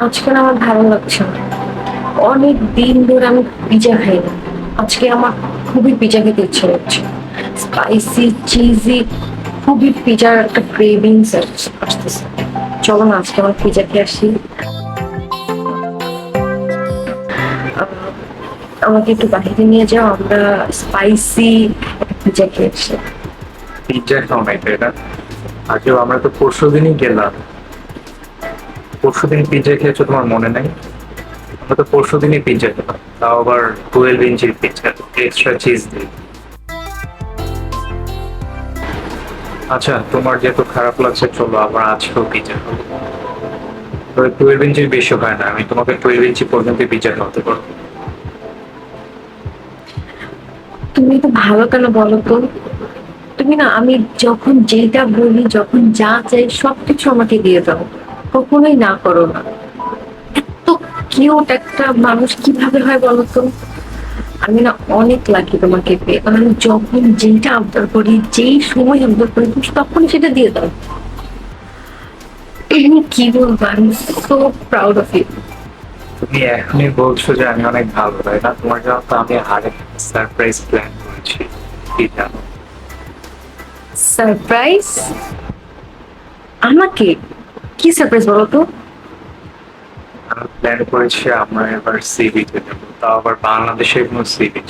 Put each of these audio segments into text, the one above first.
আজকে না আমার ভালো লাগছে না। অনেক দিন ধরে আমি পিজা খাইনি। আজকে আমার খুবই পিজা খেতে ইচ্ছে হচ্ছে। স্পাইসি চিজি খুবই পিজার একটা ক্রেভিংস আসতেছে। চলো না আজকে আমার পিজা খেয়ে আসি। আহ, আমাকে একটু বাইরে নিয়ে যাও, আমরা স্পাইসি পিজা খেয়ে আসি। পিজ্জা খাও নাই তাই না? আগেও আমরা তো পরশুদিনই গেলাম। পরশুদিন পিজ্জা খেয়েছো, তোমার মনে নাই? আমরা তো পরশুদিনই পিজ্জা খেলাম, তাও আবার 12 ইঞ্চির পিজ্জা, এক্সট্রা চিজ দিয়ে। আচ্ছা, তোমার যেহেতু খারাপ লাগছে, চলো আবার আজকেও পিজ্জা খাবো। তবে 12 ইঞ্চির বেশি হয় না, আমি তোমাকে 12 ইঞ্চি পর্যন্ত পিজ্জা খাওয়াতে পারবো। তুমি তো ভালো কেন বলো তো? তুমি না, আমি যখন যেটা বলি, যখন যা চাই সবকিছু আমাকে দিয়ে দাও, কখনোই না করো না। তো কিউট একটা মানুষ কিভাবে হয় বলো তো? আমি না অনেক লাকি তোমাকে পেয়ে, কারণ আমি যখন যেটা আবদার করি, যেই সময় আবদার করি, তুমি তখন সেটা দিয়ে দাও। কি বলবো, আমি সো প্রাউড অফ ইউ। তুমি এখনই বলছো যে আমি অনেক ভালো, তাই না? তোমার জন্য তো আমি আরেক সারপ্রাইজ প্ল্যান করেছি, কি জানো? সারপ্রাইজ? আমাকে? কি সারপ্রাইজ বলো তো? আমি প্ল্যান করেছি আমরা এবার সি বিচে যাবো, তাও আবার বাংলাদেশের কোনো সি বিচ।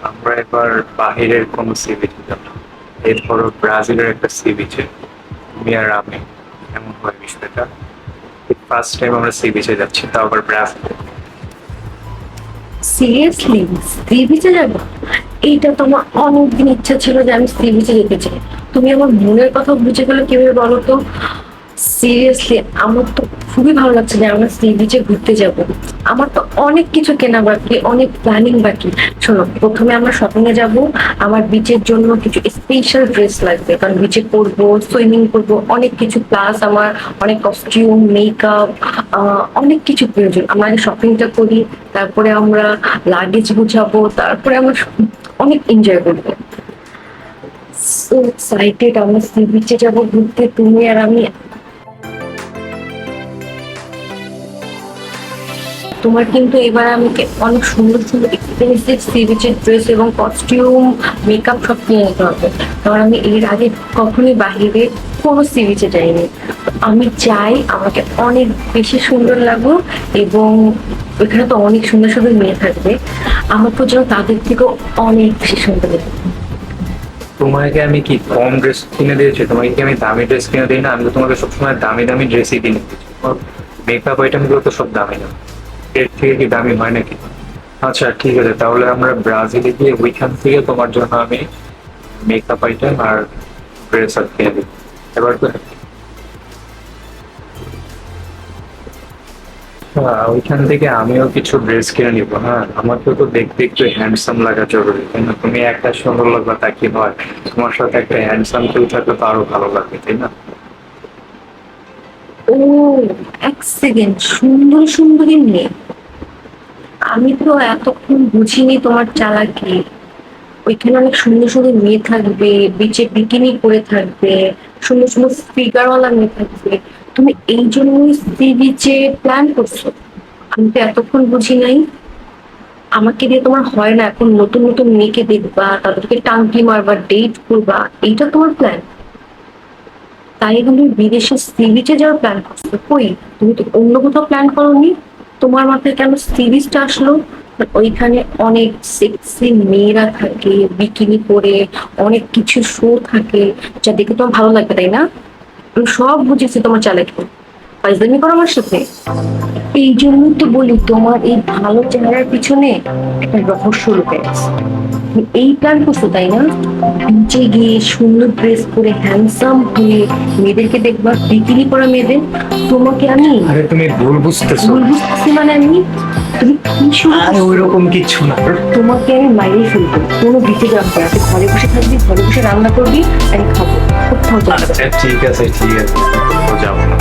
আমরা এবার বাহিরের কোনো সি বিচে যাবো, এরপরও ব্রাজিলের একটা সি বিচে, তুমি আর আমি। এমন হয় বিষয়টা, ফার্স্ট টাইম আমরা সি বিচে যাচ্ছি, তাও আবার ব্রাজিলে। সিরিয়াসলি? সি বিচে যাবো? এইটা তো আমার অনেকদিন ইচ্ছা ছিল যে আমি সি বিচে যেতে চাই। তুমি আমার মনের কথা বুঝে গেলে কিভাবে বলো তো? সিরিয়াসলি আমার তো খুবই ভালো লাগছে যে আমরা সি বিচে ঘুরতে যাব। আমার তো অনেক কিছু কেনা বাকি, অনেক প্ল্যানিং বাকি। শোনো, প্রথমে আমরা শপিং এ যাব। আমার বিচের জন্য কিছু স্পেশাল ড্রেস লাগবে, কারণ বিচে করবো, সুইমিং করবো, অনেক কিছু। প্লাস আমার অনেক কস্টিউম, মেকআপ, অনেক কিছু প্রয়োজন। আমরা আগে শপিংটা করি, তারপরে আমরা লাগেজ গুছাবো, তারপরে আমরা অনেক এনজয় করবো। সো এক্সাইটেড, আমরা সি বিচে যাবো ঘুরতে, তুমি আর আমি। তোমার কিন্তু এবার আমাকে অনেক সুন্দর সুন্দর এক্সপেন্সিভ সি বিচের ড্রেস এবং কস্টিউম, মেকআপ সব কিনে নিতে হবে। কারণ আমি এর আগে কখনোই বাহিরে কোনো সি বিচে যাইনি। তো আমি চাই আমাকে অনেক বেশি সুন্দর লাগুক, এবং ওইখানে তো অনেক সুন্দর সুন্দর মেয়ে থাকবে, আমার তো যেন তাদের থেকেও অনেক বেশি সুন্দর লাগে। তোমাকে আমি কি কম ড্রেস কিনে দিয়েছি? তোমাকে কি আমি দামি ড্রেস কিনে দিই না? আমি তো তোমাকে সবসময় দামি দামি ড্রেসই কিনে দিচ্ছি। মেকআপ আইটেম গুলো তো সব দামি না, এর থেকে কি দামি হয় নাকি? আচ্ছা ঠিক আছে, তাহলে আমরা ব্রাজিলে গিয়ে ওইখান থেকে তোমার জন্য আমি মেকআপ আইটেম আর ড্রেস আর কিনে দিই। এবার তো ওইখান থেকে আমিও কিছু ড্রেস কিনে নিবো। হ্যাঁ, আমাকেও তো দেখতে একটু হ্যান্ডসাম লাগা জরুরি, তাই না? তুমি একটা সুন্দর লাগবে তা কি হয়? তোমার সাথে একটা হ্যান্ডসাম কেউ থাকলে তো আরো ভালো লাগবে, তাই না? ও, এক সেকেন্ড, সুন্দর সুন্দরী মেয়ে? আমি তো এতক্ষণ বুঝিনি তোমার চালাকি। ওইখানে অনেক সুন্দর সুন্দর মেয়ে থাকবে, বিচে বিকিনি পরে থাকবে, সুন্দর সুন্দর ফিগারওয়ালা মেয়ে থাকবে। তুমি এই জন্যই সি বিচে প্ল্যান করছো? আমি তো এতক্ষণ বুঝি নাই। আমাকে দিয়ে তোমার হয় না, এখন নতুন নতুন মেয়েকে দেখবা, তাদেরকে টাঙ্কি মারবা, ডেট করবা, এইটা তোমার প্ল্যান? তাই এখন তুমি বিদেশে সি বিচে যাওয়ার প্ল্যান করছো? কই, তুমি তো অন্য কোথাও প্ল্যান করোনি। তোমার মাথায় কেন সি বিচটা আসলো? ওইখানে অনেক সেক্সি মেয়েরা থাকে, বিকিনি পরে, অনেক কিছু শো থাকে, যা দেখে তোমার ভালো লাগবে, তাই না? আমি সব বুঝেছি তোমার চালাকি। ফাইজলামি করো আমার সাথে। এই জন্যই তো বলি, তোমার এই ভালো চেহারার পিছনে একটা রহস্য লুকে আছে। তুমি এই প্ল্যান করছো, তাই না? নিচে গিয়ে সুন্দর ড্রেস পরে হ্যান্ডসাম হয়ে মেয়েদেরকে দেখবা, বিকিনি পরা মেয়েদের। তোমাকে আমি আরে তুমি ভুল বুঝতেছো। ভুল বুঝতেছি মানে? আমি, তুমি কি শুরু আরে করছো? ওইরকম কিছু না। তোমাকে আমি মাইরে ফেলবো, কোনো দিতে যাবো না। তুই ঘরে বসে থাকবি, ঘরে বসে রান্না করবি, আমি খাবো, কোথাও যাবো না। আচ্ছা ঠিক আছে, ঠিক আছে, কোথাও যাবো না।